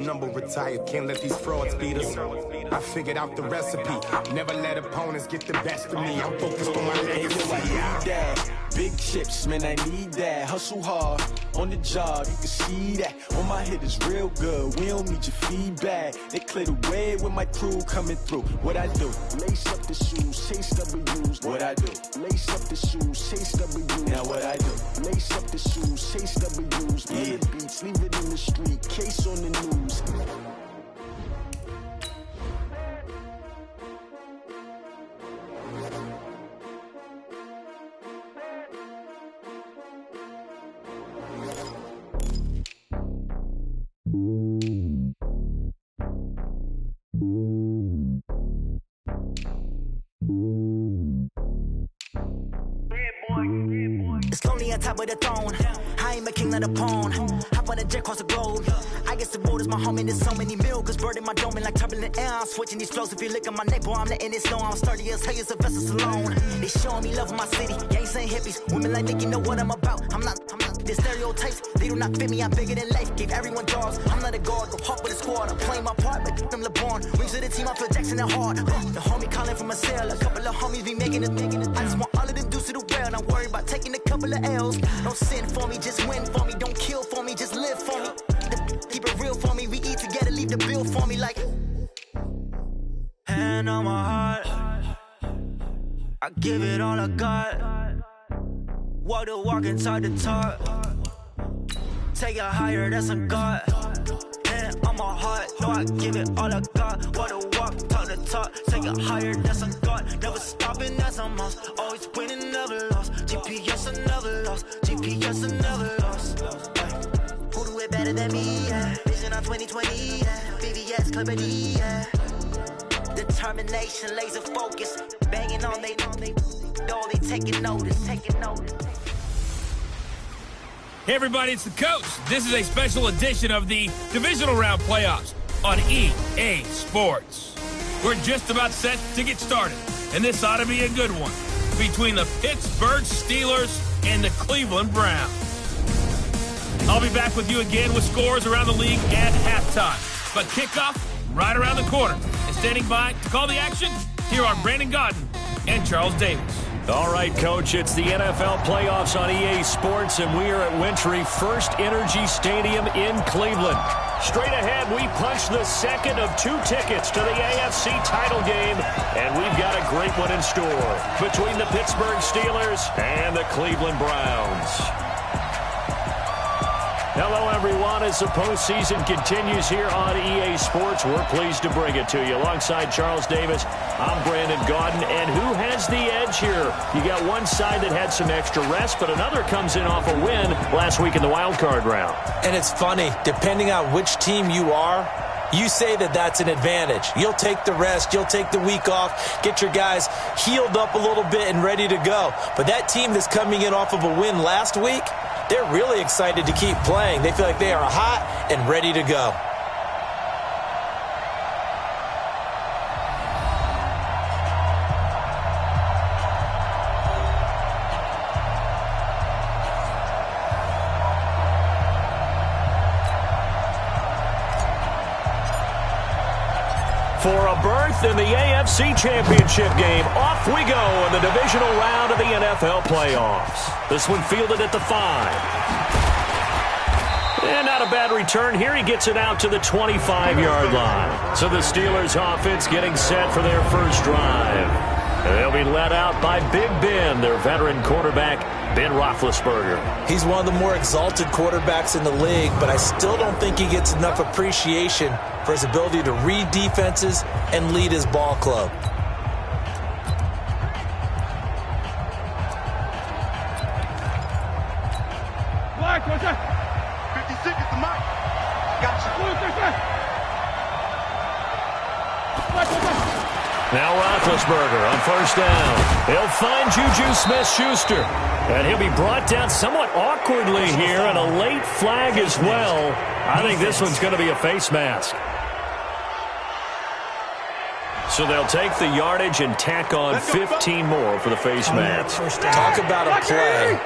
Number retired, can't let these frauds beat us. I figured out the recipe. Never let opponents get the best of me. I'm focused on my legacy. I need that. Big chips, man, I need that. Hustle hard on the job, you can see that. On my head is real good. We don't need your feedback. They clear the way with my crew coming through. What I do? Lace up the shoes, chase W's. What I do? Lace up the shoes, chase W's. Now what I do? Lace up the shoes, chase W's. Play the beats, leave it in the street. Case on the news. It's lonely on top of the throne. I ain't a king of the pawn. Hop on a jet across the globe. I guess the road is my home and there's so many milkers birding my dome and like turbulent air. I'm switching these flows. If you look at my neck, boy, I'm letting it slow. I'm sturdy as hell as a vessel alone. They showing me love in my city. Gang saying hippies. Women like Nick, you know what I'm about. I'm not the stereotypes. They do not fit me. I'm bigger than life. Gave everyone jobs. I'm not a guard. Go hard with the squad. I'm playing my part, but I'm LeBron. Wings of the team. I feel Jackson and hard. The homie calling from a cell. A couple of homies be making it. I just want all of them dudes to the well. Not worried about taking a couple of L's. Don't sin for me, just win for me. Don't kill for me, just live for me. Keep it real for me. We eat together, leave the bill for me like. Hand on my heart, I give it all I got. Walk the walk inside the talk. Take it higher, that's a God. Hand on my heart, no, I give it all I got. Walk the walk, talk the talk. Take it higher, that's a God. Never stopping, that's a must. Always winning, never lost. GPS, I never lost. GPS, I never lost. Who do it better than me? Yeah. Vision on 2020. Yeah. VVS, Clarity. Yeah. Determination, laser focus. Banging on they door, they taking notice. Hey everybody, it's the coach. This is a special edition of the Divisional Round Playoffs on EA Sports. We're just about set to get started, and this ought to be a good one between the Pittsburgh Steelers and the Cleveland Browns. I'll be back with you again with scores around the league at halftime. But kickoff right around the corner. And standing by to call the action, here are Brandon Godden and Charles Davis. All right, Coach, it's the NFL playoffs on EA Sports, and we are at Wintry First Energy Stadium in Cleveland. Straight ahead, we punch the second of 2 tickets to the AFC title game, and we've got a great one in store between the Pittsburgh Steelers and the Cleveland Browns. Hello, everyone. As the postseason continues here on EA Sports, we're pleased to bring it to you. Alongside Charles Davis, I'm Brandon Godden. And who has the edge here? You got one side that had some extra rest, but another comes in off a win last week in the wild card round. And it's funny, depending on which team you are, you say that that's an advantage. You'll take the rest, you'll take the week off, get your guys healed up a little bit and ready to go. But that team that's coming in off of a win last week, they're really excited to keep playing. They feel like they are hot and ready to go. For a berth in the AFC Championship game, off we go in the divisional round of the NFL playoffs. This one fielded at the 5. And not a bad return here. He gets it out to the 25-yard line. So the Steelers offense getting set for their first drive. They'll be led out by Big Ben, their veteran quarterback, Ben Roethlisberger. He's one of the more exalted quarterbacks in the league, but I still don't think he gets enough appreciation for his ability to read defenses and lead his ball club. Black, 56 is the mic. Gotcha. Now Roethlisberger on first down. He'll find Juju Smith-Schuster. And he'll be brought down somewhat awkwardly here, and a late flag as well. I think this one's going to be a face mask. So they'll take the yardage and tack on 15 more for the face mask. Talk about a play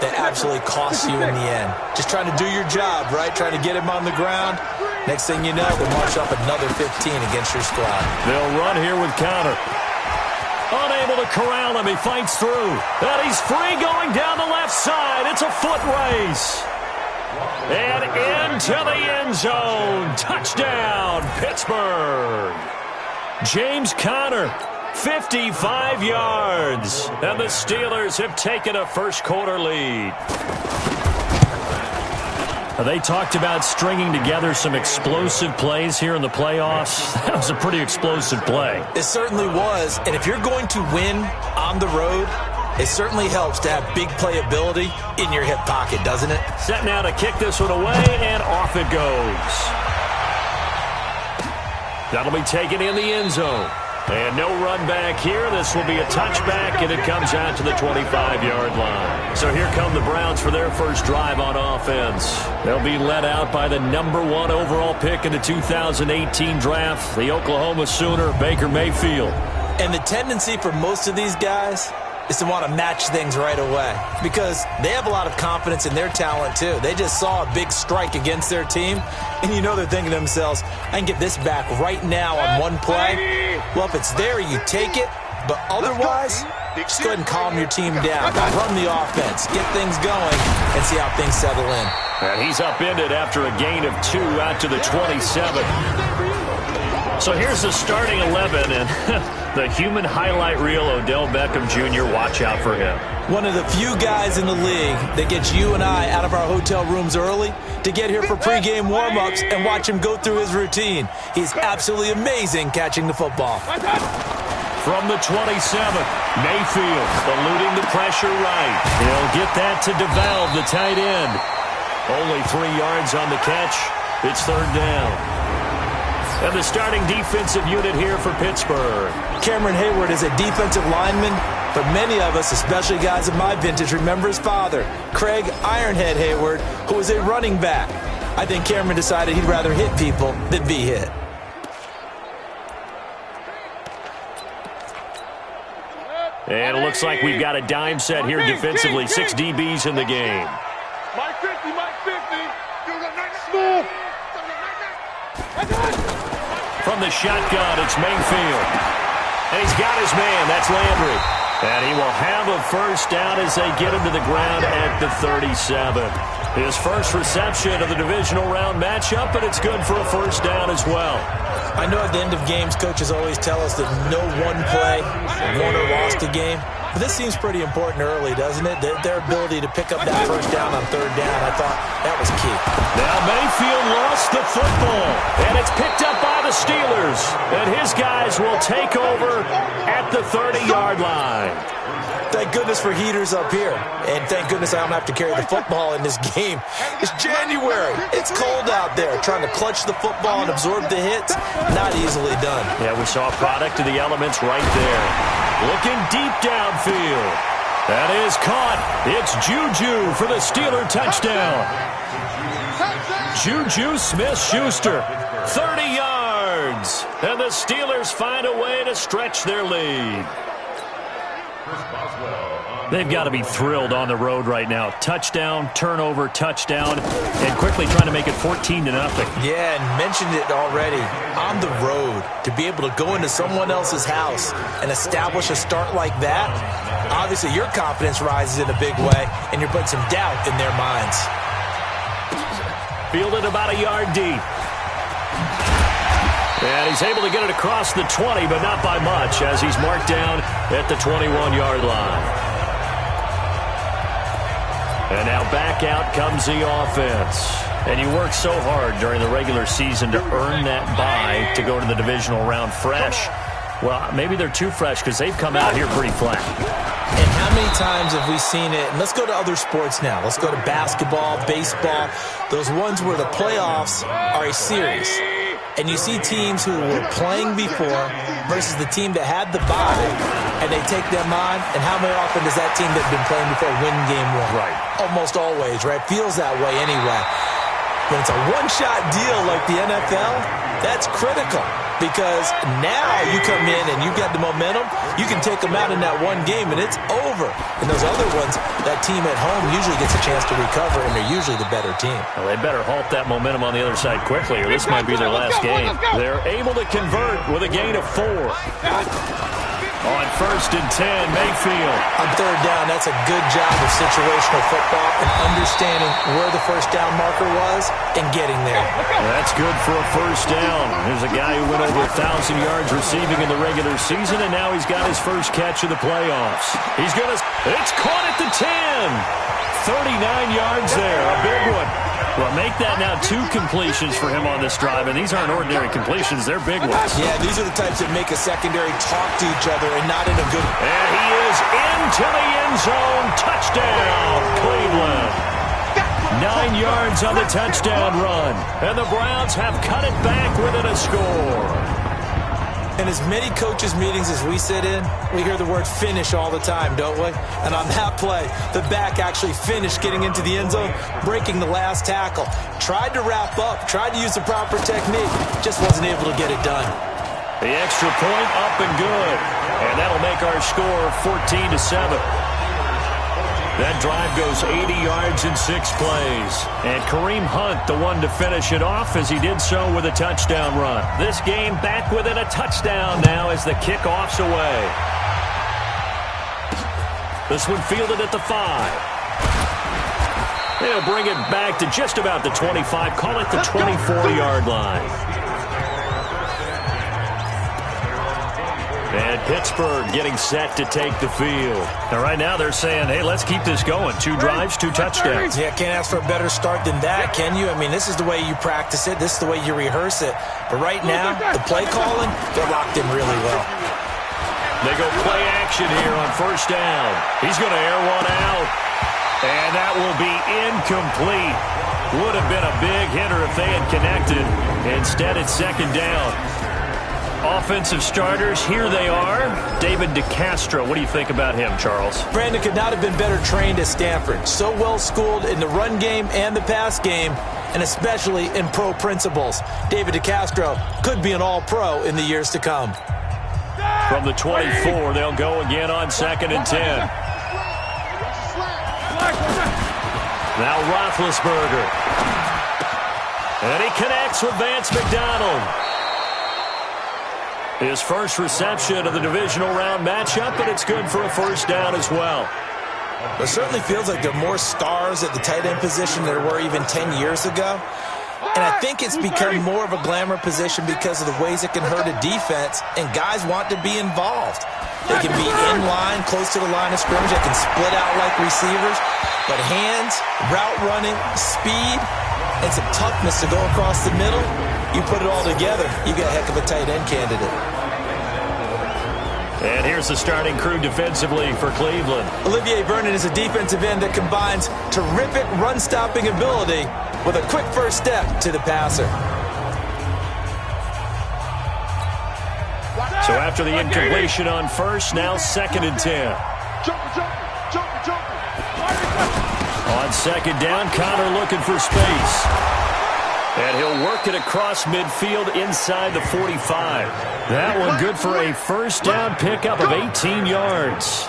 that absolutely costs you in the end. Just trying to do your job, right? Trying to get him on the ground. Next thing you know, they'll march up another 15 against your squad. They'll run here with Conner. Unable to corral him. He fights through. And he's free going down the left side. It's a foot race. And into the end zone. Touchdown, Pittsburgh. James Conner, 55 yards. And the Steelers have taken a first-quarter lead. They talked about stringing together some explosive plays here in the playoffs. That was a pretty explosive play. It certainly was. And if you're going to win on the road, it certainly helps to have big playability in your hip pocket, doesn't it? Set now to kick this one away, and off it goes. That'll be taken in the end zone. And no run back here. This will be a touchback, and it comes out to the 25-yard line. So here come the Browns for their first drive on offense. They'll be led out by the #1 overall pick in the 2018 draft, the Oklahoma Sooner, Baker Mayfield. And the tendency for most of these guys is to want to match things right away because they have a lot of confidence in their talent too. They just saw a big strike against their team, and you know they're thinking to themselves, I can get this back right now on one play. Well, if it's there, you take it, but otherwise, just go ahead and calm your team down. Run the offense, get things going, and see how things settle in. And he's upended after a gain of 2 out to the 27. So here's the starting 11, and the human highlight reel, Odell Beckham Jr., watch out for him. One of the few guys in the league that gets you and I out of our hotel rooms early to get here for pregame warm-ups and watch him go through his routine. He's absolutely amazing catching the football. From the 27th, Mayfield eluding the pressure right. He'll get that to DeValve, the tight end. Only 3 yards on the catch. It's third down. And the starting defensive unit here for Pittsburgh. Cameron Hayward is a defensive lineman, but many of us, especially guys of my vintage, remember his father, Craig Ironhead Hayward, who was a running back. I think Cameron decided he'd rather hit people than be hit. And it looks like we've got a dime set here defensively. 6 DBs in the game. Mike 50, Mike 50. Smooth. From the shotgun, it's Mayfield. And he's got his man. That's Landry. And he will have a first down as they get him to the ground at the 37. His first reception of the divisional round matchup, and it's good for a first down as well. I know at the end of games, coaches always tell us that no one play won or lost a game. But this seems pretty important early, doesn't it? Their ability to pick up that first down on third down, I thought that was key. Now Mayfield lost the football, and it's picked up by the Steelers. And his guys will take over at the 30-yard line. Thank goodness for heaters up here. And thank goodness I don't have to carry the football in this game. It's January. It's cold out there. Trying to clutch the football and absorb the hits, not easily done. Yeah, we saw a product of the elements right there. Looking deep downfield. That is caught. It's Juju for the Steeler touchdown. Juju Smith-Schuster, 30 yards. And the Steelers find a way to stretch their lead. They've got to be thrilled on the road right now. Touchdown, turnover, touchdown, and quickly trying to make it 14-0. Yeah, and mentioned it already. On the road, to be able to go into someone else's house and establish a start like that, obviously your confidence rises in a big way, and you're putting some doubt in their minds. Fielded about a yard deep. And he's able to get it across the 20, but not by much, as he's marked down at the 21-yard line. And now back out comes the offense. And you work so hard during the regular season to earn that bye to go to the divisional round fresh. Well, maybe they're too fresh because they've come out here pretty flat. And how many times have we seen it? And let's go to other sports now. Let's go to basketball, baseball, those ones where the playoffs are a series. And you see teams who were playing before versus the team that had the bye, and they take them on. And how very often does that team that's been playing before win game one? Right. Almost always, right? Feels that way anyway. When it's a one-shot deal like the NFL, That's critical because now you come in and you get the momentum. You can take them out in that one game, and it's over. And those other ones, that team at home usually gets a chance to recover, and they're usually the better team. Well, they better halt that momentum on the other side quickly, or this might be their last game. They're able to convert with a gain of 4. On 1st and 10, Mayfield. On 3rd down, that's a good job of situational football and understanding where the first down marker was and getting there. That's good for a first down. There's a guy who went over 1,000 yards receiving in the regular season, and now he's got his first catch of the playoffs. He's going to... It's caught at the 10. 39 yards there, a big one. Well, make that now 2 completions for him on this drive, and these aren't ordinary completions. They're big ones. Yeah, these are the types that make a secondary talk to each other and not in a good... And he is into the end zone. Touchdown, Cleveland. 9 yards on the touchdown run, and the Browns have cut it back within a score. In as many coaches' meetings as we sit in, we hear the word finish all the time, don't we? And on that play, the back actually finished getting into the end zone, breaking the last tackle. Tried to wrap up, tried to use the proper technique, just wasn't able to get it done. The extra point up and good. And that'll make our score 14-7. That drive goes 80 yards in 6 plays. And Kareem Hunt, the one to finish it off, as he did so with a touchdown run. This game back within a touchdown now as the kickoff's away. This one fielded at the 5. They'll bring it back to just about the 25. Call it the 24-yard line. And Pittsburgh getting set to take the field. And right now they're saying, hey, let's keep this going. 2 drives, 2 touchdowns. Yeah, can't ask for a better start than that, can you? I mean, this is the way you practice it. This is the way you rehearse it. But right now, the play calling, they're locked in really well. They go play action here on 1st down. He's going to air one out. And that will be incomplete. Would have been a big hitter if they had connected. Instead, it's 2nd down. Offensive starters, here they are. David DeCastro, what do you think about him, Charles? Brandon could not have been better trained at Stanford. So well schooled in the run game and the pass game, and especially in pro principles. David DeCastro could be an all-pro in the years to come. From the 24, they'll go again on 2nd and 10. Now Roethlisberger. And he connects with Vance McDonald. His first reception of the divisional round matchup, but it's good for a 1st down as well. It certainly feels like there are more stars at the tight end position than there were even 10 years ago. And I think it's become more of a glamour position because of the ways it can hurt a defense, and guys want to be involved. They can be in line, close to the line of scrimmage. They can split out like receivers. But hands, route running, speed, and some toughness to go across the middle, you put it all together, you got a heck of a tight end candidate. And here's the starting crew defensively for Cleveland. Olivier Vernon is a defensive end that combines terrific run-stopping ability with a quick first step to the passer. So after the incompletion on 1st, now 2nd and 10. On 2nd down, Connor looking for space. And he'll work it across midfield inside the 45. That one good for a 1st down pickup of 18 yards.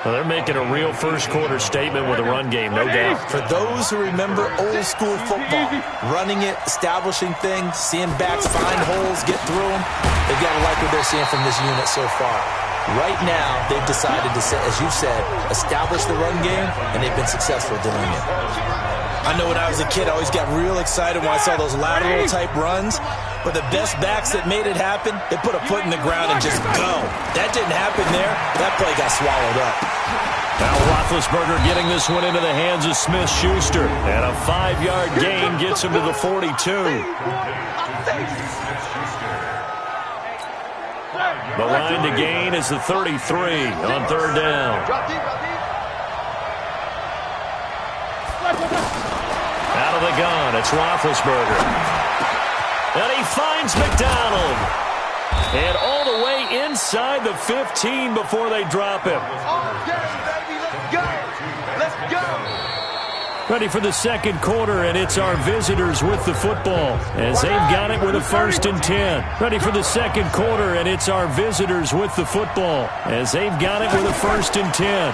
Well, they're making a real first-quarter statement with a run game, no doubt. For those who remember old-school football, running it, establishing things, seeing backs find holes, get through them, they've got to like what they're seeing from this unit so far. Right now, they've decided to, as you said, establish the run game, and they've been successful doing it. I know when I was a kid, I always got real excited when I saw those lateral-type runs. But the best backs that made it happen, they put a foot in the ground and just go. That didn't happen there. That play got swallowed up. Now Roethlisberger getting this one into the hands of Smith-Schuster. And a 5-yard gain gets him to the 42. The line to gain is the 33 on 3rd down. Out of the gun, it's Roethlisberger. And he finds McDonald. And all the way inside the 15 before they drop him. Ready for the second quarter, and it's our visitors with the football as they've got it with a 1st and 10. Ready for the second quarter, and it's our visitors with the football as they've got it with a 1st and 10.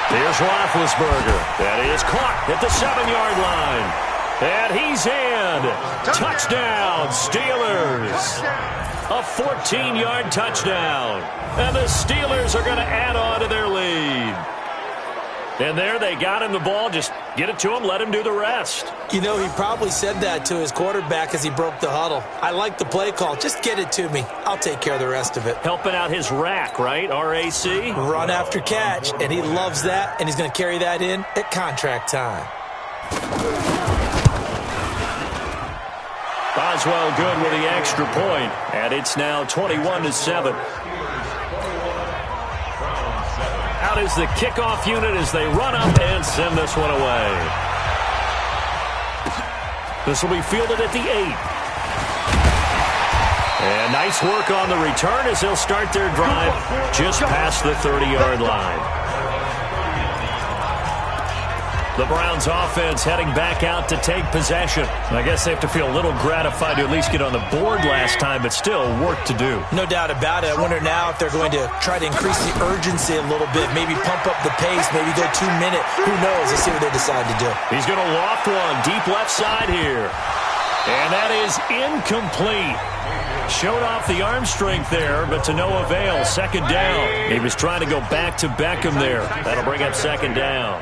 Here's Roethlisberger. That is caught at the 7-yard line. And he's in. Touchdown, Steelers. A 14-yard touchdown. And the Steelers are going to add on to their lead. And there they got him the ball. Just get it to him, let him do the rest. You know, he probably said that to his quarterback as he broke the huddle. I like the play call. Just get it to me. I'll take care of the rest of it. Helping out his rack, right? R-A-C? Run after catch, and he loves that, and he's going to carry that in at contract time. Boswell good with the extra point, and it's now 21-7. Out is the kickoff unit as they run up and send this one away. This will be fielded at the 8. And nice work on the return as they'll start their drive just past the 30-yard line. The Browns offense heading back out to take possession. I guess they have to feel a little gratified to at least get on the board last time, but still work to do. No doubt about it. I wonder now if they're going to try to increase the urgency a little bit, maybe pump up the pace, maybe go 2-minute. Who knows? Let's see what they decide to do. He's going to loft one deep left side here. And that is incomplete. Showed off the arm strength there, but to no avail. Second down. He was trying to go back to Beckham there. That'll bring up second down.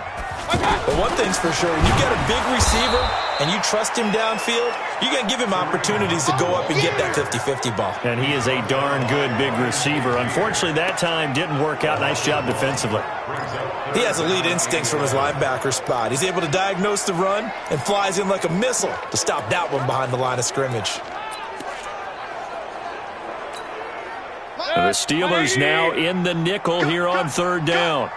But one thing's for sure, when you got a big receiver and you trust him downfield, you're going to give him opportunities to go up and get that 50-50 ball. And he is a darn good big receiver. Unfortunately, that time didn't work out. Nice job defensively. He has elite instincts from his linebacker spot. He's able to diagnose the run and flies in like a missile to stop that one behind the line of scrimmage. The Steelers now in the nickel here on 3rd down.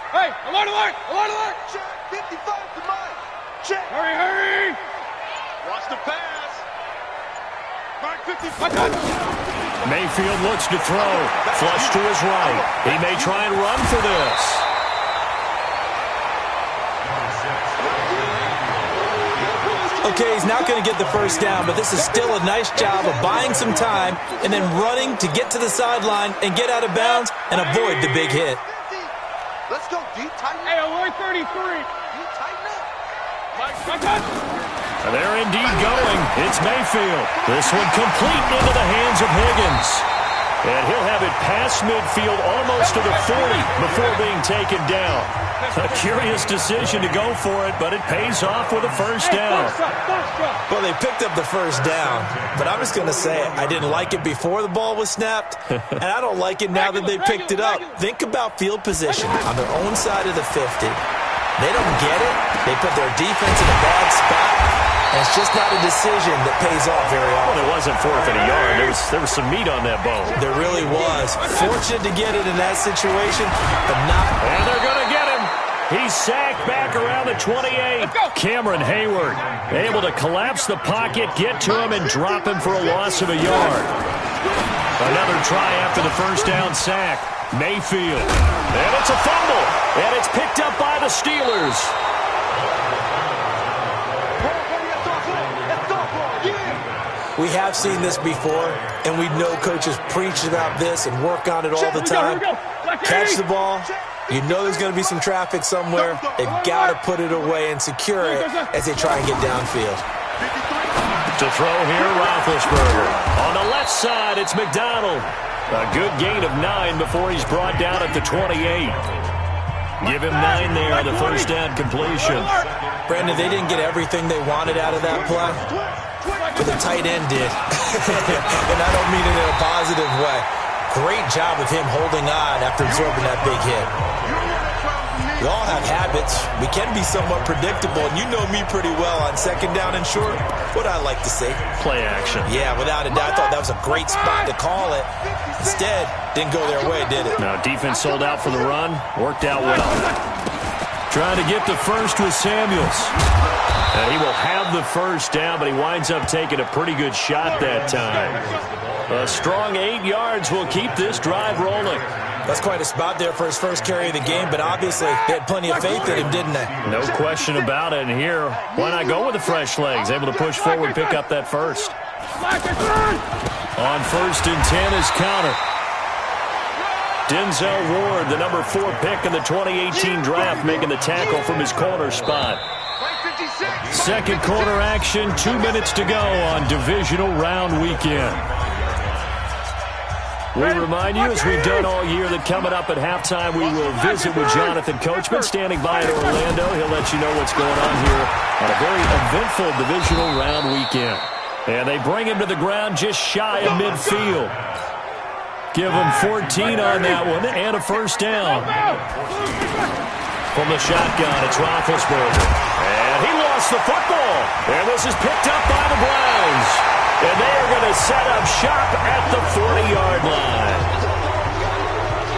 Hey, alert, alert, alert, alert! Check, 55 to mine. Check. Hurry, hurry! Watch the pass. Mark 55. Mayfield looks to throw. Flush to his right. He may try and run for this. Okay, he's not going to get the first down, but this is still a nice job of buying some time and then running to get to the sideline and get out of bounds and avoid the big hit. Let's go deep, tighten. Hey, alert 33. Deep, tighten up. And they're indeed going. It's Mayfield. This one complete into the hands of Higgins. And he'll have it past midfield almost to the 40 before being taken down. A curious decision to go for it, but it pays off with a first down. Well, they picked up the first down, but I'm just going to say it. I didn't like it before the ball was snapped, and I don't like it now that they picked it up. Think about field position on their own side of the 50. They don't get it. They put their defense in a bad spot, and it's just not a decision that pays off very often. Well, it wasn't 4th and a yard. There was some meat on that bone. There really was. Fortunate to get it in that situation, but not. And they're going to get him. He's sacked back around the 28. Cameron Hayward able to collapse the pocket, get to him, and drop him for a loss of a yard. Another try after the first down sack. Mayfield. And it's a fumble. And it's picked up by the Steelers. We have seen this before, and we know coaches preach about this and work on it all the time. Catch the ball. You know there's going to be some traffic somewhere. They've got to put it away and secure it as they try and get downfield. To throw here, Roethlisberger. On the left side, it's McDonald. A good gain of 9 before he's brought down at the 28. Give him 9 there, the first down completion. Brandon, they didn't get everything they wanted out of that play, but the tight end did. And I don't mean it in a positive way. Great job of him holding on after absorbing that big hit. We all have habits. We can be somewhat predictable, and you know me pretty well on second down and short. What I like to say? Play action. Yeah, without a doubt. I thought that was a great spot to call it. Instead, didn't go their way, did it? No, defense sold out for the run. Worked out well. Trying to get the first with Samuels. And he will have the first down, but he winds up taking a pretty good shot that time. A strong 8 yards will keep this drive rolling. That's quite a spot there for his first carry of the game, but obviously they had plenty of faith in him, didn't they? No question about it. And here, why not go with the fresh legs? Able to push forward, pick up that first. On 1st and 10 is Connor. Denzel Ward, the number 4 pick in the 2018 draft, making the tackle from his corner spot. Second quarter action, 2 minutes to go on divisional round weekend. We remind you, as we've done all year, that coming up at halftime, we will visit with Jonathan Coachman, standing by in Orlando. He'll let you know what's going on here on a very eventful divisional round weekend. And they bring him to the ground just shy of midfield. Give him 14 on that one and a first down. From the shotgun, it's Roethlisberger. And he lost the football. And this is picked up by the Browns. And they are going to set up shop at the 40-yard line.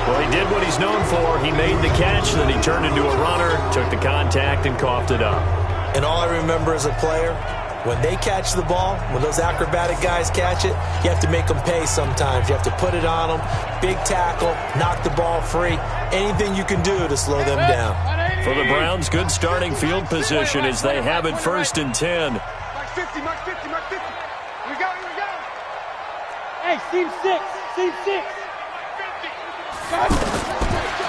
Well, he did what he's known for. He made the catch, then he turned into a runner, took the contact, and coughed it up. And all I remember as a player, when they catch the ball, when those acrobatic guys catch it, you have to make them pay sometimes. You have to put it on them, big tackle, knock the ball free, anything you can do to slow them down. For the Browns, good starting field position as they have it 1st and 10. Mark 50, Mark 50, Mark 50. Here we go, here we go. Hey, seam 6, seam 6.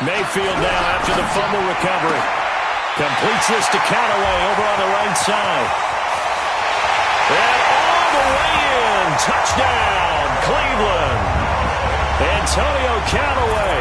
Mayfield now after the fumble recovery. Completes this to Callaway over on the right side. And all the way in. Touchdown, Cleveland. Antonio Callaway,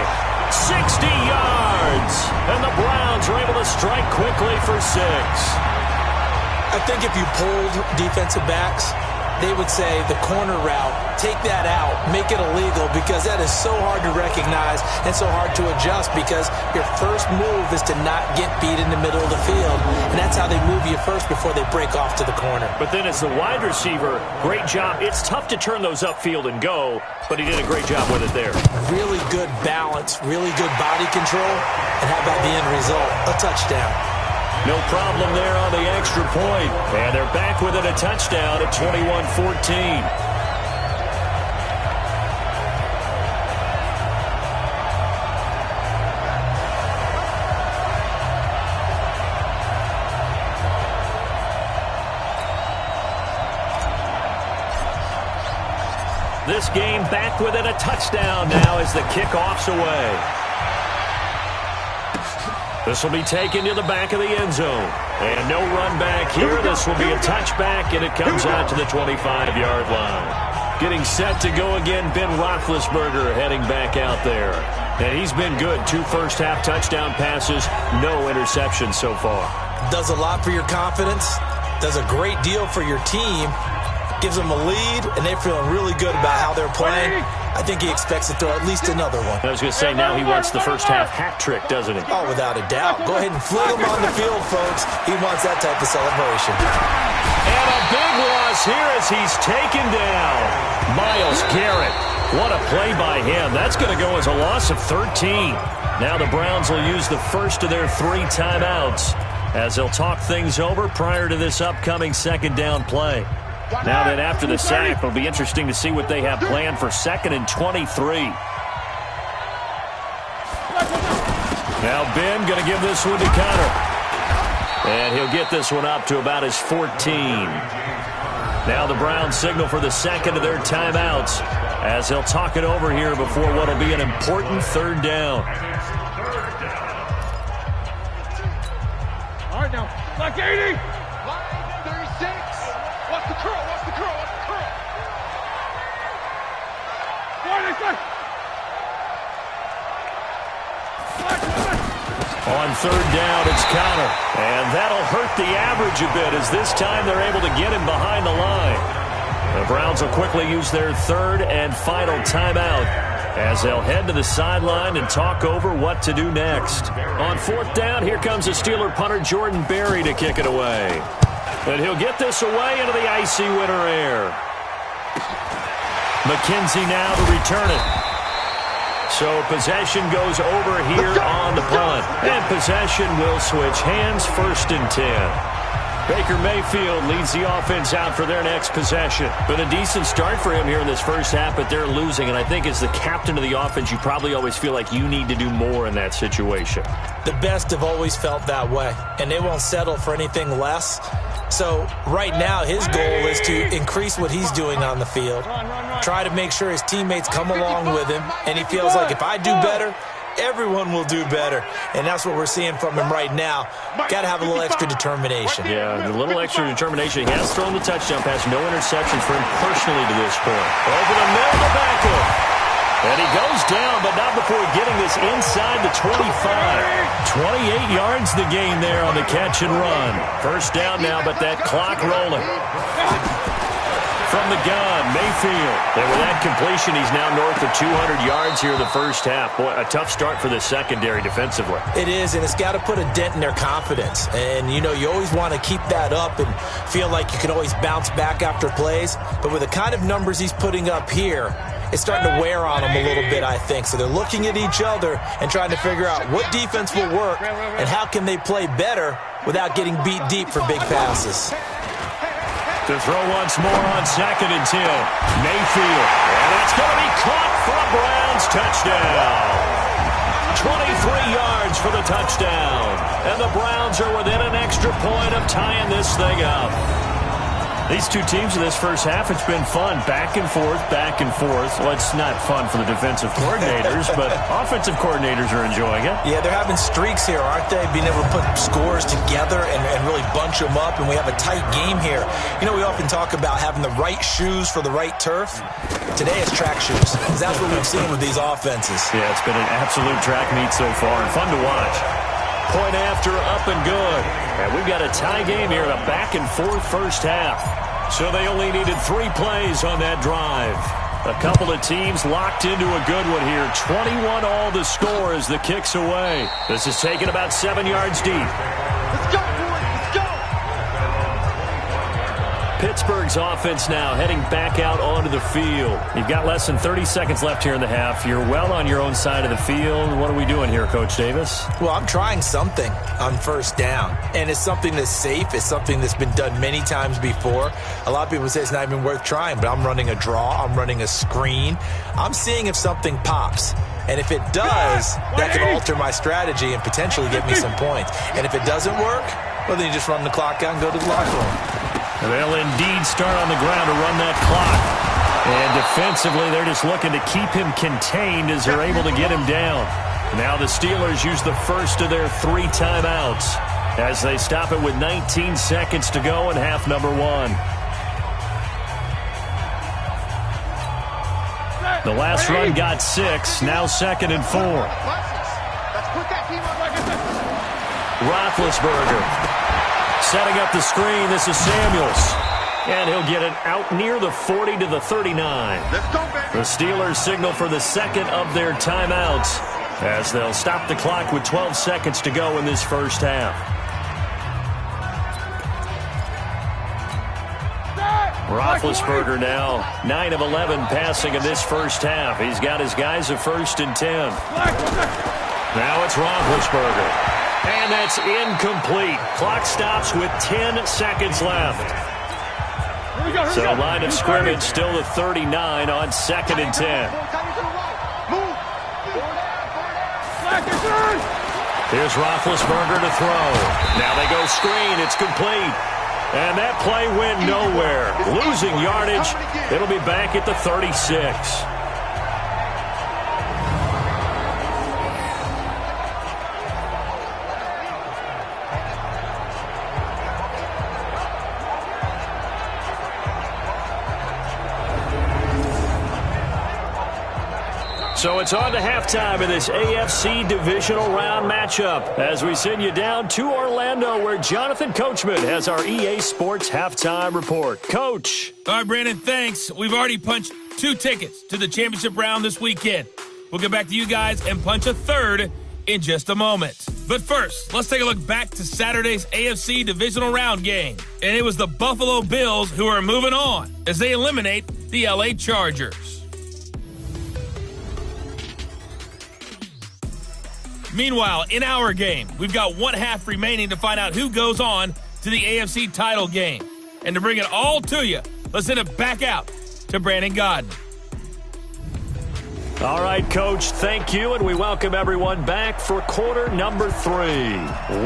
60 yards. And the Browns are able to strike quickly for 6. I think if you polled defensive backs, they would say the corner route, take that out, make it illegal, because that is so hard to recognize and so hard to adjust, because your first move is to not get beat in the middle of the field, and that's how they move you first before they break off to the corner. But then as the wide receiver, great job. It's tough to turn those upfield and go, but he did a great job with it there. Really good balance, really good body control, and how about the end result? A touchdown. No problem there on the extra point. And they're back within a touchdown at 21-14. This game back within a touchdown now as the kickoff's away. This will be taken to the back of the end zone. And no run back here. This will be a touchback, and it comes out to the 25-yard line. Getting set to go again, Ben Roethlisberger heading back out there. And he's been good. 2 first-half touchdown passes, no interceptions so far. Does a lot for your confidence. Does a great deal for your team. Gives them a lead, and they're feeling really good about how they're playing. I think he expects to throw at least another one. I was going to say, now he wants the first-half hat trick, doesn't he? Oh, without a doubt. Go ahead and fling him on the field, folks. He wants that type of celebration. And a big loss here as he's taken down. Myles Garrett. What a play by him. That's going to go as a loss of 13. Now the Browns will use the first of their 3 timeouts as they'll talk things over prior to this upcoming second down play. Now that after the sack, it'll be interesting to see what they have planned for 2nd and 23. Now Ben going to give this one to Connor. And he'll get this one up to about his 14. Now the Browns signal for the second of their timeouts as they'll talk it over here before what will be an important 3rd down. All right, now, like 80. 36. Watch the curl, watch the curl, watch the curl. On 3rd down, it's Connor. And that'll hurt the average a bit as this time they're able to get him behind the line. The Browns will quickly use their 3rd and final timeout as they'll head to the sideline and talk over what to do next. On 4th down, here comes the Steeler punter Jordan Berry to kick it away. And he'll get this away into the icy winter air. McKenzie now to return it. So possession goes over here on the punt. And possession will switch hands, 1st and 10. Baker Mayfield leads the offense out for their next possession. Been a decent start for him here in this first half, but they're losing. And I think as the captain of the offense, you probably always feel like you need to do more in that situation. The best have always felt that way, and they won't settle for anything less. So right now, his goal is to increase what he's doing on the field, try to make sure his teammates come along with him, and he feels like if I do better, everyone will do better. And that's what we're seeing from him right now. Got to have a little extra determination. Yeah, a little extra determination. He has thrown the touchdown pass. No interceptions for him personally to this point. Over the middle to Beckham. And he goes down, but not before getting this inside the 25. 28 yards the gain there on the catch and run. First down now, but that clock rolling. From the gun, Mayfield. And with that completion, he's now north of 200 yards here in the first half. Boy, a tough start for the secondary defensively. It is, and it's got to put a dent in their confidence. And, you know, you always want to keep that up and feel like you can always bounce back after plays. But with the kind of numbers he's putting up here, it's starting to wear on them a little bit, I think. So they're looking at each other and trying to figure out what defense will work and how can they play better without getting beat deep for big passes. To throw once more on 2nd and 10. Mayfield. And it's going to be caught for a Browns touchdown. 23 yards for the touchdown. And the Browns are within an extra point of tying this thing up. These two teams in this first half, it's been fun. Back and forth, back and forth. Well, it's not fun for the defensive coordinators, but offensive coordinators are enjoying it. Yeah, they're having streaks here, aren't they? Being able to put scores together and really bunch them up, and we have a tight game here. You know, we often talk about having the right shoes for the right turf. Today it's track shoes. That's what we've seen with these offenses. Yeah, it's been an absolute track meet so far, and fun to watch. Point after, up and good. And we've got a tie game here in a back-and-forth first half. So they only needed 3 plays on that drive. A couple of teams locked into a good one here. 21 all the score as the kick's away. This is taken about 7 yards deep. Let's go, boys. Let's go. Pittsburgh's offense now heading back out onto the field. You've got less than 30 seconds left here in the half. You're well on your own side of the field. What are we doing here, Coach Davis? Well, I'm trying something on first down, and it's something that's safe. It's something that's been done many times before. A lot of people say it's not even worth trying, but I'm running a draw. I'm running a screen. I'm seeing if something pops. And if it does, that can alter my strategy and potentially get me some points. And if it doesn't work, well, then you just run the clock out and go to the locker room. They'll indeed start on the ground to run that clock. And defensively, they're just looking to keep him contained as they're able to get him down. Now the Steelers use the first of their 3 timeouts as they stop it with 19 seconds to go in half number 1. The last run got 6, now 2nd and 4. Roethlisberger setting up the screen. This is Samuels. And he'll get it out near the 40 to the 39. The Steelers signal for the second of their timeouts as they'll stop the clock with 12 seconds to go in this first half. Roethlisberger now 9 of 11 passing in this first half. He's got his guys at 1st and 10. Now it's Roethlisberger. And that's incomplete. Clock stops with 10 seconds left. So line of scrimmage still the 39 on 2nd and 10. Here's Roethlisberger to throw. Now they go screen. It's complete. And that play went nowhere. Losing yardage. It'll be back at the 36. So it's on to halftime in this AFC divisional round matchup as we send you down to Orlando where Jonathan Coachman has our EA Sports halftime report. Coach. All right, Brandon, thanks. We've already punched 2 tickets to the championship round this weekend. We'll get back to you guys and punch a 3rd in just a moment. But first, let's take a look back to Saturday's AFC divisional round game. And it was the Buffalo Bills who are moving on as they eliminate the LA Chargers. Meanwhile, in our game, we've got 1 half remaining to find out who goes on to the AFC title game. And to bring it all to you, let's send it back out to Brandon Gaudin. All right, Coach, thank you, and we welcome everyone back for quarter number 3.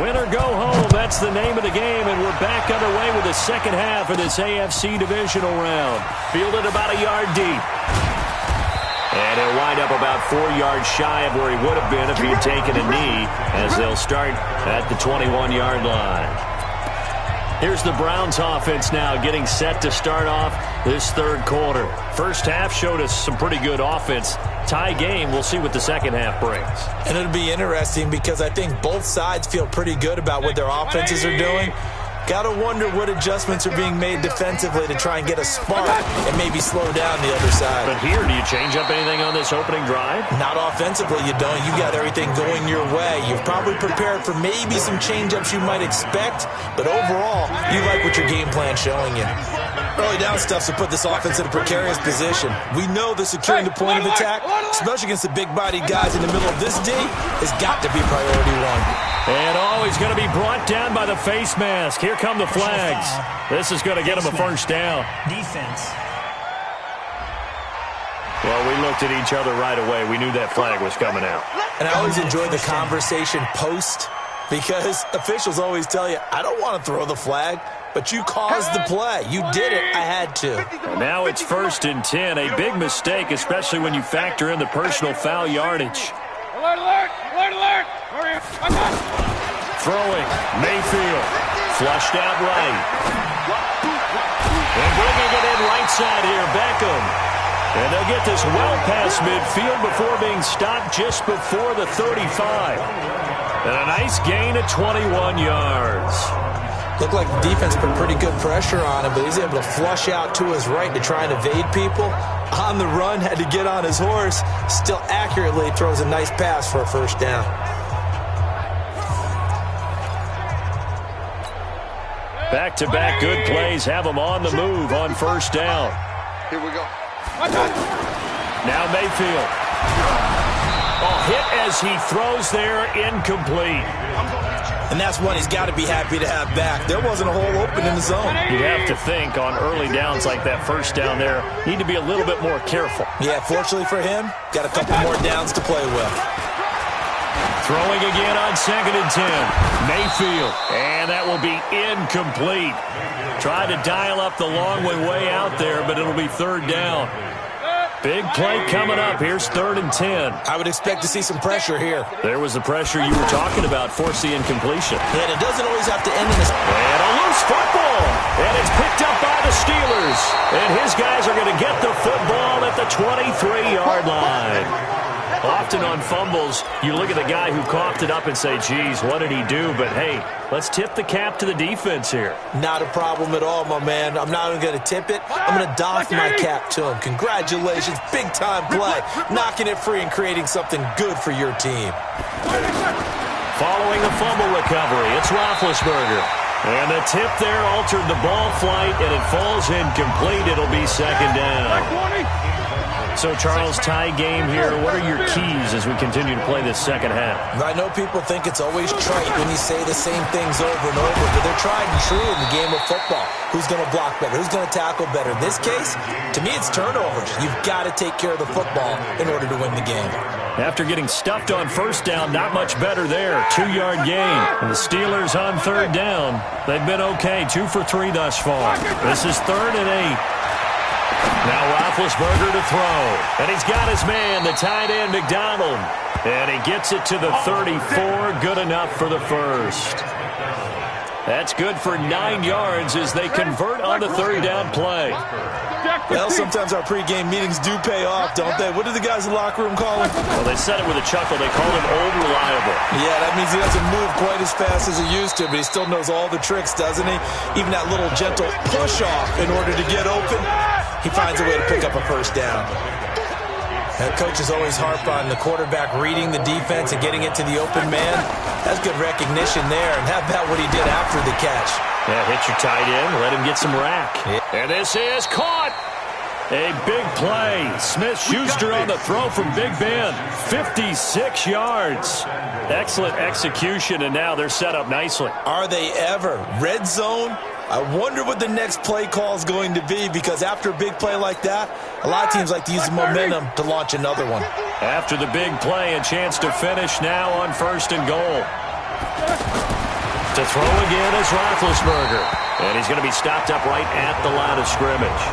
Win or go home, that's the name of the game, and we're back underway with the second half of this AFC divisional round. Fielded about a yard deep. And he'll wind up about 4 yards shy of where he would have been if he had taken a knee, as they'll start at the 21-yard line. Here's the Browns offense now getting set to start off this third quarter. First half showed us some pretty good offense. Tie game, we'll see what the second half brings. And it'll be interesting because I think both sides feel pretty good about what their offenses are doing. Got to wonder what adjustments are being made defensively to try and get a spark and maybe slow down the other side. But here, do you change up anything on this opening drive? Not offensively, you don't. You got everything going your way. You've probably prepared for maybe some change-ups you might expect, but overall, you like what your game plan's showing you. Early down stuff to put this offense in a precarious position. We know that securing the point of attack, especially against the big-bodied guys in the middle of this D, has got to be priority one. And he's going to be brought down by the face mask. Here come the flags. This is going to get him a first down. Defense. Well, we looked at each other right away. We knew that flag was coming out. And I always enjoy the conversation post because officials always tell you, I don't want to throw the flag, but you caused the play. You did it. I had to. And now it's 1st and 10. A big mistake, especially when you factor in the personal foul yardage. Alert, alert, alert, alert. Hurry. Throwing. Mayfield. Flushed out right. And bringing it in right side here, Beckham. And they'll get this well past midfield before being stopped just before the 35. And a nice gain of 21 yards. Looked like the defense put pretty good pressure on him, but he's able to flush out to his right to try and evade people. On the run, had to get on his horse. Still accurately throws a nice pass for a first down. Back-to-back good plays have him on the move on first down. Here we go. Now Mayfield. Hit as he throws there, incomplete. And that's one he's got to be happy to have back. There wasn't a hole open in the zone. You'd have to think on early downs like that first down there, need to be a little bit more careful. Yeah, fortunately for him, got a couple more downs to play with. Throwing again on 2nd and 10. Mayfield. And that will be incomplete. Tried to dial up the long way out there, but it'll be 3rd down. Big play coming up. Here's 3rd and 10. I would expect to see some pressure here. There was the pressure you were talking about, force the incompletion. And it doesn't always have to end in this. And a loose football. And it's picked up by the Steelers. And his guys are going to get the football at the 23-yard line. Often on fumbles, you look at the guy who coughed it up and say, geez, what did he do? But, hey, let's tip the cap to the defense here. Not a problem at all, my man. I'm not even going to tip it. I'm going to doff my cap to him. Congratulations. Big-time play. Knocking it free and creating something good for your team. Following the fumble recovery, it's Roethlisberger. And the tip there altered the ball flight, and it falls incomplete. It'll be 2nd down. So, Charles, tie game here. What are your keys as we continue to play this second half? I know people think it's always trite when you say the same things over and over, but they're tried and true in the game of football. Who's going to block better? Who's going to tackle better? In this case, to me, it's turnovers. You've got to take care of the football in order to win the game. After getting stuffed on first down, not much better there. 2-yard gain. And the Steelers on 3rd down. They've been okay. 2 for 3 thus far. This is 3rd and 8. Now Roethlisberger to throw. And he's got his man, the tight end, McDonald. And he gets it to the 34. Good enough for the first. That's good for 9 yards as they convert on the 3rd down play. Well, sometimes our pregame meetings do pay off, don't they? What do the guys in the locker room call him? Well, they said it with a chuckle. They called him Old Reliable. Yeah, that means he doesn't move quite as fast as he used to, but he still knows all the tricks, doesn't he? Even that little gentle push-off in order to get open, he finds a way to pick up a first down. That coaches always harp on the quarterback reading the defense and getting it to the open man. That's good recognition there. And how about what he did after the catch? Yeah, hit your tight end, let him get some rack. Yeah. And this is caught. A big play. Smith-Schuster on the throw from Big Ben. 56 yards. Excellent execution, and now they're set up nicely. Are they ever? Red zone? I wonder what the next play call is going to be, because after a big play like that, a lot of teams like to use the momentum to launch another one. After the big play, a chance to finish now on 1st and goal. To throw again is Roethlisberger. And he's going to be stopped up right at the line of scrimmage.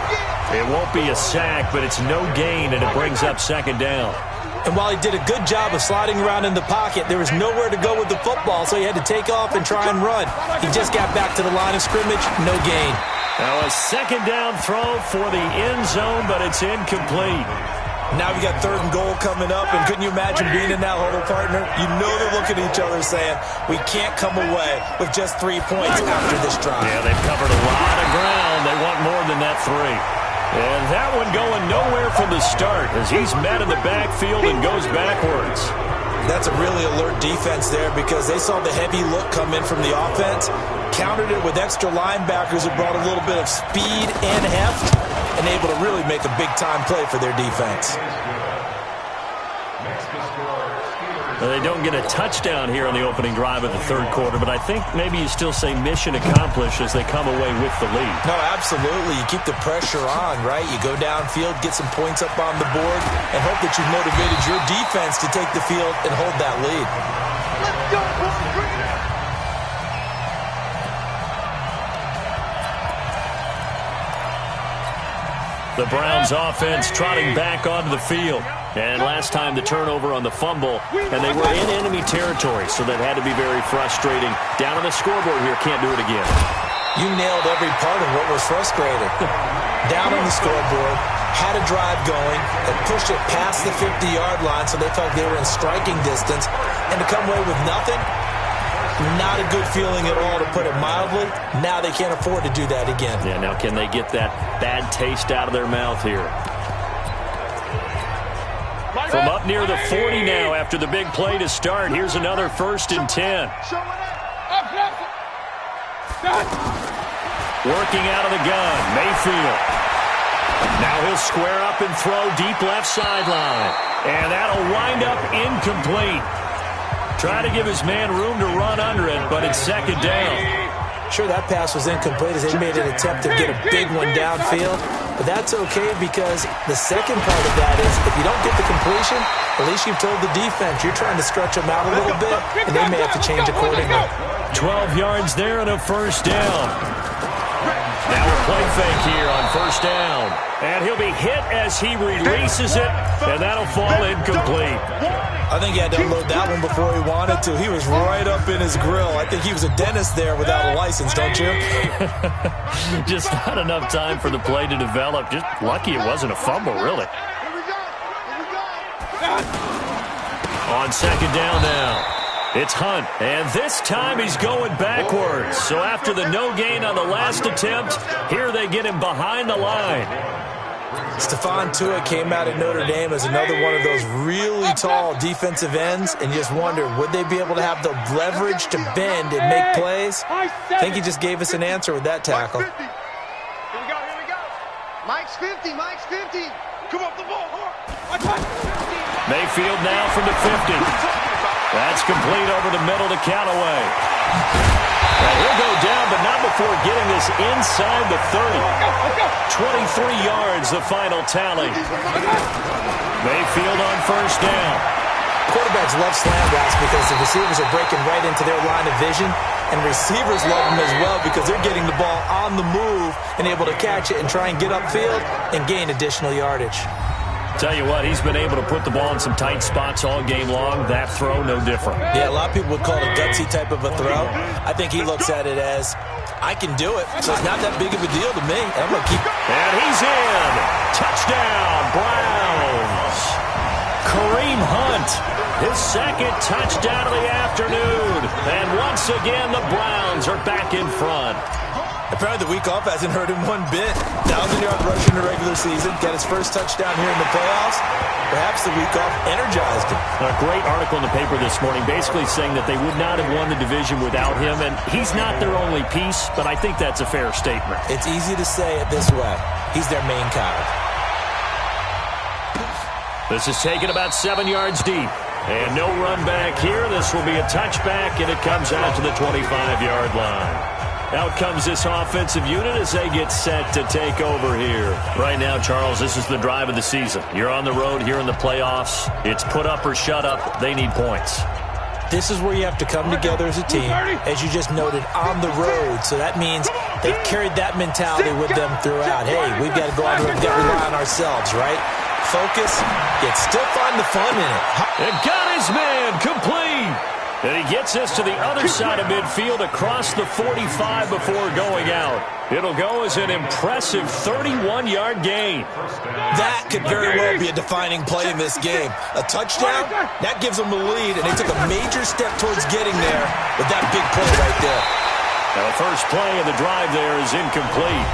It won't be a sack, but it's no gain, and it brings up 2nd down. And while he did a good job of sliding around in the pocket, there was nowhere to go with the football, so he had to take off and try and run. He just got back to the line of scrimmage, no gain. Now a 2nd down throw for the end zone, but it's incomplete. Now we got 3rd and goal coming up, and couldn't you imagine being in that huddle, partner? You know they're looking at each other saying, we can't come away with just 3 points after this drive. Yeah, they've covered a lot of ground. They want more than that 3. And that one going nowhere from the start as he's met in the backfield and goes backwards. That's a really alert defense there, because they saw the heavy look come in from the offense, countered it with extra linebackers who brought a little bit of speed and heft, and able to really make a big-time play for their defense. Well, they don't get a touchdown here on the opening drive of the 3rd quarter, but I think maybe you still say mission accomplished as they come away with the lead. No, absolutely. You keep the pressure on, right? You go downfield, get some points up on the board, and hope that you've motivated your defense to take the field and hold that lead. Let's go, boys. The Browns offense trotting back onto the field. And last time the turnover on the fumble, and they were in enemy territory, so that had to be very frustrating. Down on the scoreboard here, can't do it again. You nailed every part of what was frustrating. Down on the scoreboard, had a drive going, and pushed it past the 50-yard line so they felt they were in striking distance, and to come away with nothing, not a good feeling at all, to put it mildly. Now they can't afford to do that again. Yeah, now can they get that bad taste out of their mouth here? From up near the 40 now after the big play to start. Here's another 1st and 10. Working out of the gun, Mayfield. Now he'll square up and throw deep left sideline. And that'll wind up incomplete. Try to give his man room to run under it, but it's 2nd down. Sure, that pass was incomplete as they made an attempt to get a big one downfield. But that's okay, because the second part of that is if you don't get the completion, at least you've told the defense you're trying to stretch them out a little bit, and they may have to change accordingly. 12 yards there and a 1st down. Now a play fake here on 1st down. And he'll be hit as he releases it, and that'll fall incomplete. I think he had to unload that one before he wanted to. He was right up in his grill. I think he was a dentist there without a license, don't you? Just not enough time for the play to develop. Just lucky it wasn't a fumble, really. On 2nd down now. It's Hunt, and this time he's going backwards. So after the no gain on the last attempt, here they get him behind the line. Stephon Tuitt came out at Notre Dame as another one of those really tall defensive ends, and just wonder, would they be able to have the leverage to bend and make plays? I think he just gave us an answer with that tackle. Here we go. Mike's 50, Mike's 50. Come up the ball. Mayfield now from the 50. That's complete over the middle to Callaway. And he'll go down, but not before getting this inside the 30. 23 yards, the final tally. Mayfield on 1st down. Quarterbacks love slant routes because the receivers are breaking right into their line of vision, and receivers love them as well because they're getting the ball on the move and able to catch it and try and get upfield and gain additional yardage. Tell you what, he's been able to put the ball in some tight spots all game long. That throw, no different. Yeah, a lot of people would call it a gutsy type of a throw. I think he looks at it as, I can do it, so it's not that big of a deal to me. I'm going to keep... And he's in. Touchdown, Browns. Kareem Hunt, his 2nd touchdown of the afternoon. And once again, the Browns are back in front. Apparently the week off hasn't hurt him one bit. 1,000-yard rush in the regular season. Got his 1st touchdown here in the playoffs. Perhaps the week off energized him. A great article in the paper this morning basically saying that they would not have won the division without him. And he's not their only piece, but I think that's a fair statement. It's easy to say it this way. He's their main card. This is taken about 7 yards deep. And no run back here. This will be a touchback, and it comes out to the 25-yard line. Out comes this offensive unit as they get set to take over here. Right now, Charles, this is the drive of the season. You're on the road here in the playoffs. It's put up or shut up. They need points. This is where you have to come together as a team, as you just noted, on the road. So that means they've carried that mentality with them throughout. Hey, we've got to go on the road. We've got to rely on ourselves, right? Focus, yet still find the fun in it. And got his man complete. And he gets us to the other side of midfield across the 45 before going out. It'll go as an impressive 31-yard gain. That could very well be a defining play in this game. A touchdown, that gives them the lead, and they took a major step towards getting there with that big play right there. Now the first play of the drive there is incomplete.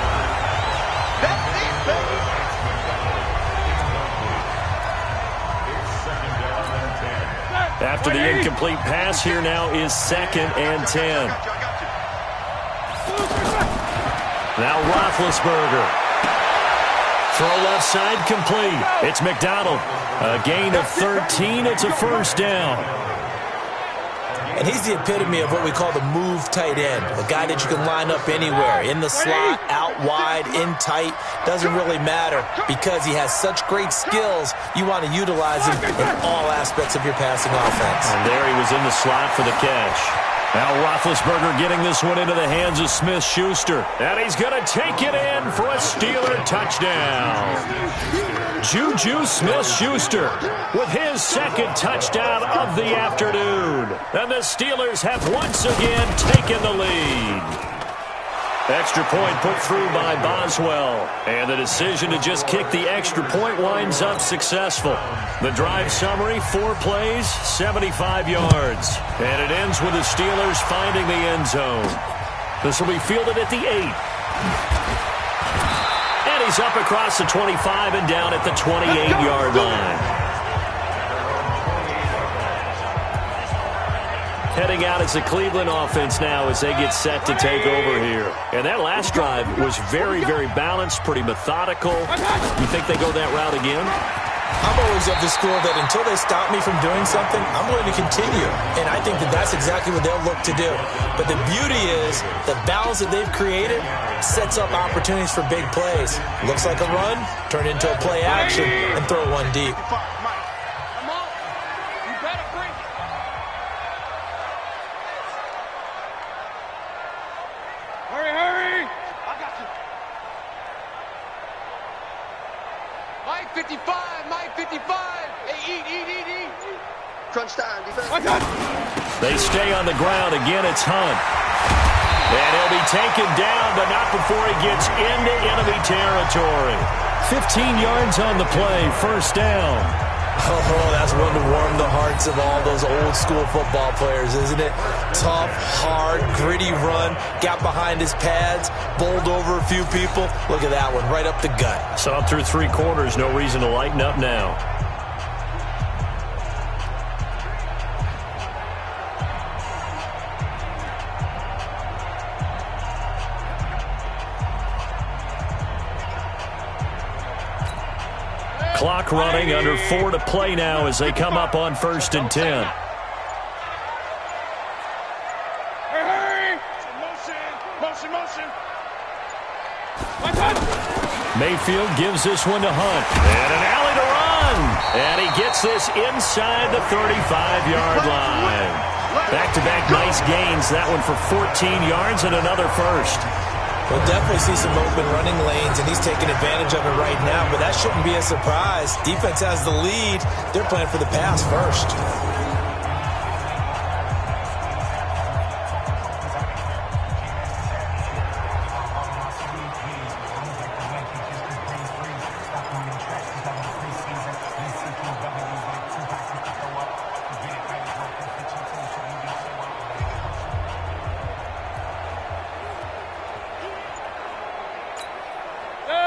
After the incomplete pass, here now is 2nd and 10. Now Roethlisberger. Throw left side complete. It's McDonald. A gain of 13. It's a first down. And he's the epitome of what we call the move tight end. A guy that you can line up anywhere. In the slot, out wide, in tight. Doesn't really matter because he has such great skills. You want to utilize him in all aspects of your passing offense. And there he was in the slot for the catch. Now Roethlisberger getting this one into the hands of Smith-Schuster. And he's going to take it in for a Steeler touchdown. Juju Smith-Schuster with his 2nd touchdown of the afternoon. And the Steelers have once again taken the lead. Extra point put through by Boswell. And the decision to just kick the extra point winds up successful. The drive summary, 4 plays, 75 yards. And it ends with the Steelers finding the end zone. This will be fielded at the 8. And he's up across the 25 and down at the 28-yard line. Heading out as the Cleveland offense now as they get set to take over here. And that last drive was very, very balanced, pretty methodical. You think they go that route again? I'm always of the school that until they stop me from doing something, I'm going to continue. And I think that that's exactly what they'll look to do. But the beauty is the balance that they've created sets up opportunities for big plays. Looks like a run, turn into a play action, and throw one deep. They stay on the ground. Again, it's Hunt. And he'll be taken down, but not before he gets into enemy territory. 15 yards on the play, first down. Oh, that's one to warm the hearts of all those old-school football players, isn't it? Tough, hard, gritty run. Got behind his pads, bowled over a few people. Look at that one, right up the gut. Saw through 3 quarters, no reason to lighten up now. Clock running, under 4 to play now as they come up on 1st and 10. Mayfield gives this one to Hunt. And an alley to run. And he gets this inside the 35-yard line. Back-to-back nice gains. That one for 14 yards and another first. We'll definitely see some open running lanes, and he's taking advantage of it right now, but that shouldn't be a surprise. Defense has the lead. They're playing for the pass first.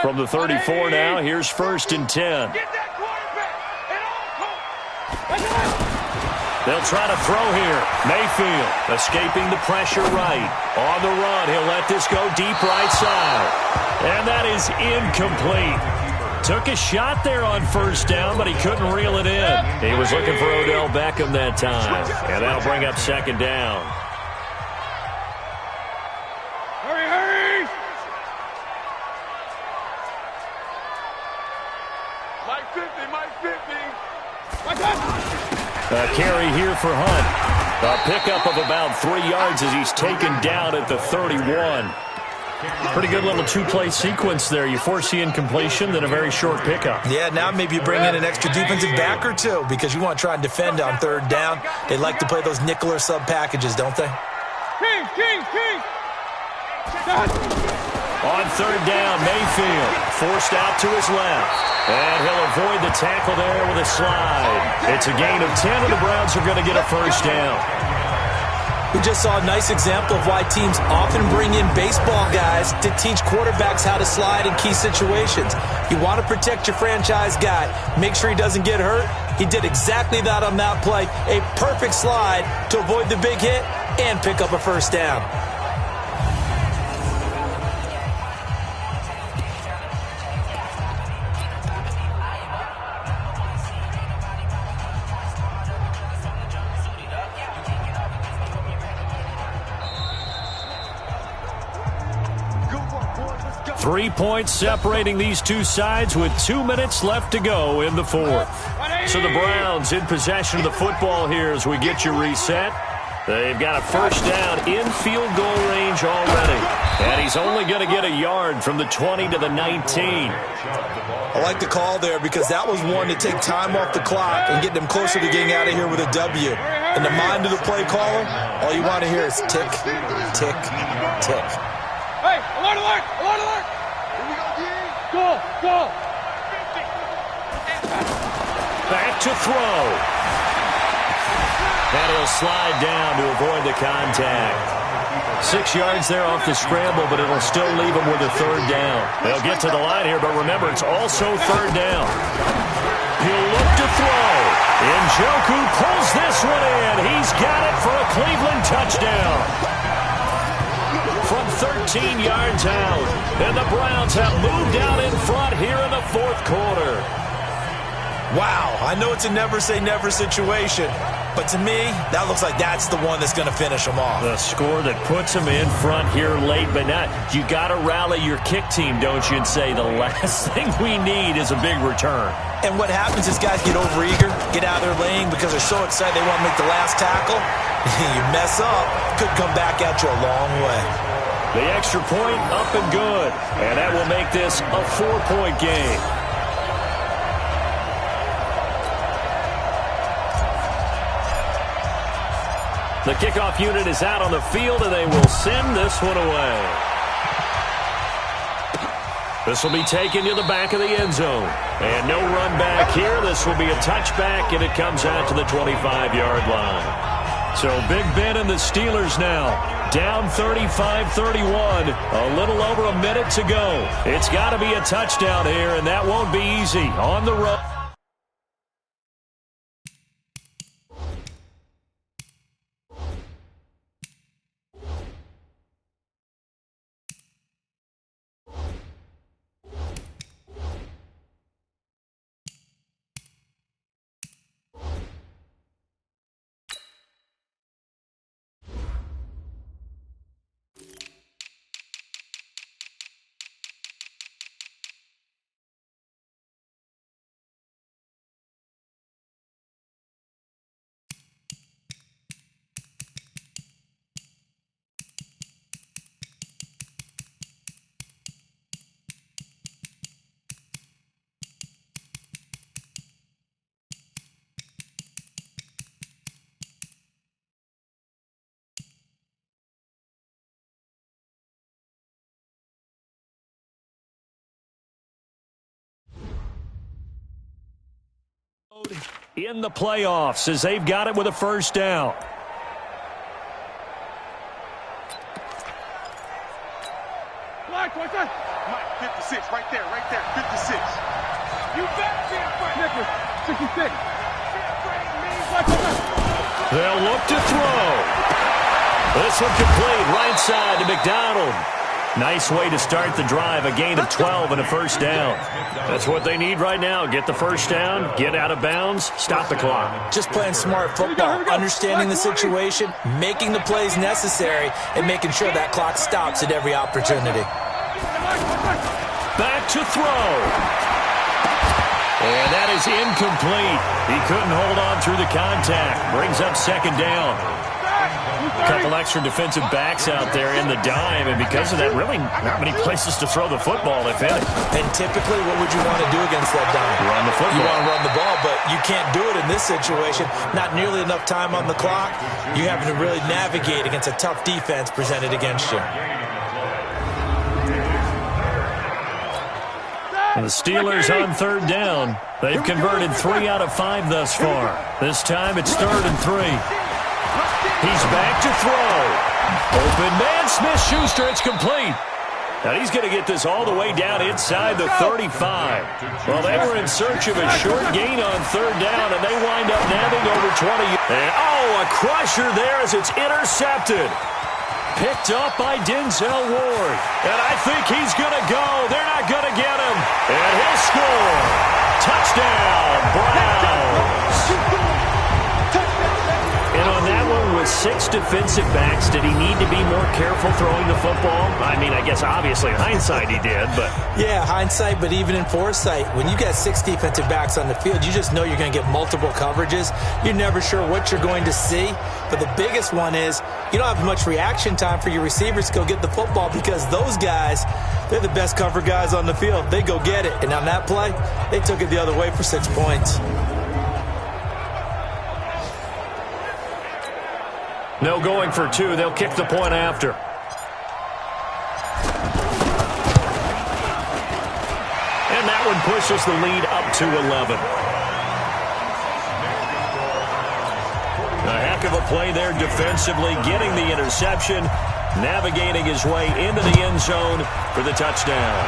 From the 34 now, here's 1st and 10. They'll try to throw here. Mayfield escaping the pressure right. On the run, he'll let this go deep right side. And that is incomplete. Took a shot there on first down, but he couldn't reel it in. He was looking for Odell Beckham that time. And that'll bring up second down. Hurry, hurry! Mike 50, Mike 50. A carry here for Hunt. A pickup of about 3 yards as he's taken down at the 31. Pretty good little two-play sequence there. You force the incompletion, then a very short pickup. Yeah, now maybe you bring in an extra defensive back or two because you want to try and defend on third down. They like to play those nickel or sub packages, don't they? King! On third down, Mayfield forced out to his left. And he'll avoid the tackle there with a slide. It's a gain of 10, and the Browns are going to get a first down. We just saw a nice example of why teams often bring in baseball guys to teach quarterbacks how to slide in key situations. You want to protect your franchise guy. Make sure he doesn't get hurt. He did exactly that on that play. A perfect slide to avoid the big hit and pick up a first down. Go. 3 points separating these two sides with 2 minutes left to go in the fourth. So the Browns in possession of the football here as we get you reset. They've got a first down in field goal range already. And he's only going to get a yard from the 20 to the 19. I like the call there because that was one to take time off the clock and get them closer to getting out of here with a W. In the mind of the play caller, all you want to hear is tick, tick, tick. Hey, alert, alert, alert, alert! Here we go, D. Go! Back to throw. And he'll slide down to avoid the contact. 6 yards there off the scramble, but it'll still leave him with a third down. They'll get to the line here, but remember, it's also third down. He'll look to throw. Njoku pulls this one in. He's got it for a Cleveland touchdown. From 13 yards out. And the Browns have moved out in front here in the fourth quarter. Wow, I know it's a never-say-never situation, but to me, that looks like that's the one that's going to finish them off. The score that puts them in front here late, but not. You got to rally your kick team, don't you, and say the last thing we need is a big return. And what happens is guys get overeager, get out of their lane because they're so excited they want to make the last tackle. You mess up, could come back at you a long way. The extra point up and good, and that will make this a 4-point game. The kickoff unit is out on the field, and they will send this one away. This will be taken to the back of the end zone. And no run back here. This will be a touchback, and it comes out to the 25-yard line. So Big Ben and the Steelers now down 35-31. A little over a minute to go. It's got to be a touchdown here, and that won't be easy on the road. In the playoffs as they've got it with a first down. Mike, 56, right there, 56. You better be afraid. 66. They'll look to throw. This one complete, right side to McDonald. Nice way to start the drive, a gain of 12 and a first down. That's what they need right now. Get the first down, get out of bounds, stop the clock. Just playing smart football, understanding the situation, making the plays necessary, and making sure that clock stops at every opportunity. Back to throw. And that is incomplete. He couldn't hold on through the contact. Brings up second down. A couple extra defensive backs out there in the dime, and because of that, really not many places to throw the football, if any. And typically, what would you want to do against that dime? Run the football. You want to run the ball, but you can't do it in this situation. Not nearly enough time on the clock. You having to really navigate against a tough defense presented against you. And the Steelers on third down. They've converted 3 out of 5 thus far. This time it's 3rd and 3. He's back to throw. Open man, Smith-Schuster, it's complete. And he's going to get this all the way down inside the 35. Well, they were in search of a short gain on third down, and they wind up nabbing over 20. And, a crusher there as it's intercepted. Picked up by Denzel Ward. And I think he's going to go. They're not going to get him. And he'll score. Touchdown, Browns. And on that one, with 6 defensive backs, did he need to be more careful throwing the football? I mean, I guess obviously in hindsight he did, but... Yeah, hindsight, but even in foresight, when you got 6 defensive backs on the field, you just know you're going to get multiple coverages. You're never sure what you're going to see. But the biggest one is you don't have much reaction time for your receivers to go get the football because those guys, they're the best cover guys on the field. They go get it. And on that play, they took it the other way for 6 points. No going for 2. They'll kick the point after. And that one pushes the lead up to 11. A heck of a play there defensively, getting the interception, navigating his way into the end zone for the touchdown.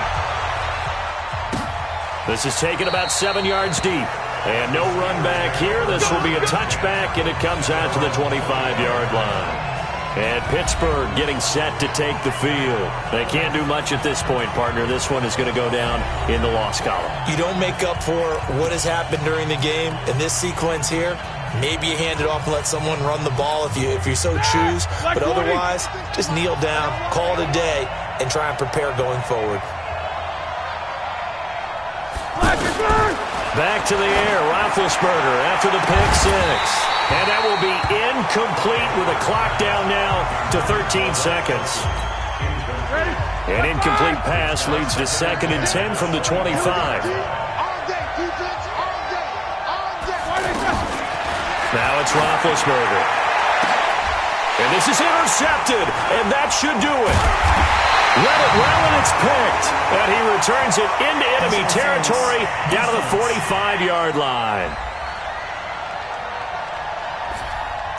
This is taken about 7 yards deep. And no run back here. This will be a touchback, and it comes out to the 25-yard line. And Pittsburgh getting set to take the field. They can't do much at this point, partner. This one is going to go down in the loss column. You don't make up for what has happened during the game in this sequence here. Maybe you hand it off and let someone run the ball if you so choose. But otherwise, just kneel down, call it a day, and try and prepare going forward. Back to the air, Roethlisberger after the pick 6. And that will be incomplete with a clock down now to 13 seconds. An incomplete pass leads to 2nd and 10 from the 25. Now it's Roethlisberger. And this is intercepted, and that should do it. Let it well, and it's picked. And he returns it into enemy territory down to the 45-yard line.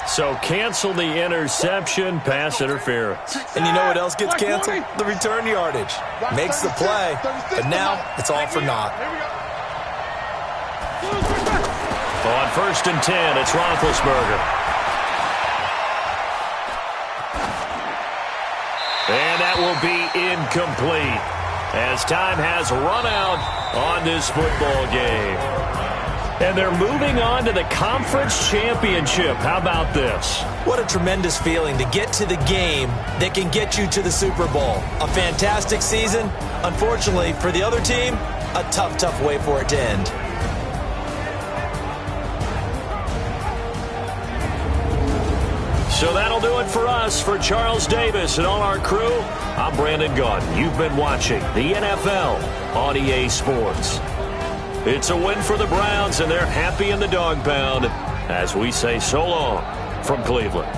So cancel the interception, pass interference. And you know what else gets canceled? The return yardage. Makes the play, but now it's all for naught. On 1st and 10, it's Roethlisberger. And that will be incomplete as time has run out on this football game. And they're moving on to the conference championship. How about this? What a tremendous feeling to get to the game that can get you to the Super Bowl. A fantastic season. Unfortunately, for the other team, a tough way for it to end. So that'll do it for us. For Charles Davis and all our crew, I'm Brandon Gaudin. You've been watching the NFL on EA Sports. It's a win for the Browns, and they're happy in the dog pound as we say so long from Cleveland.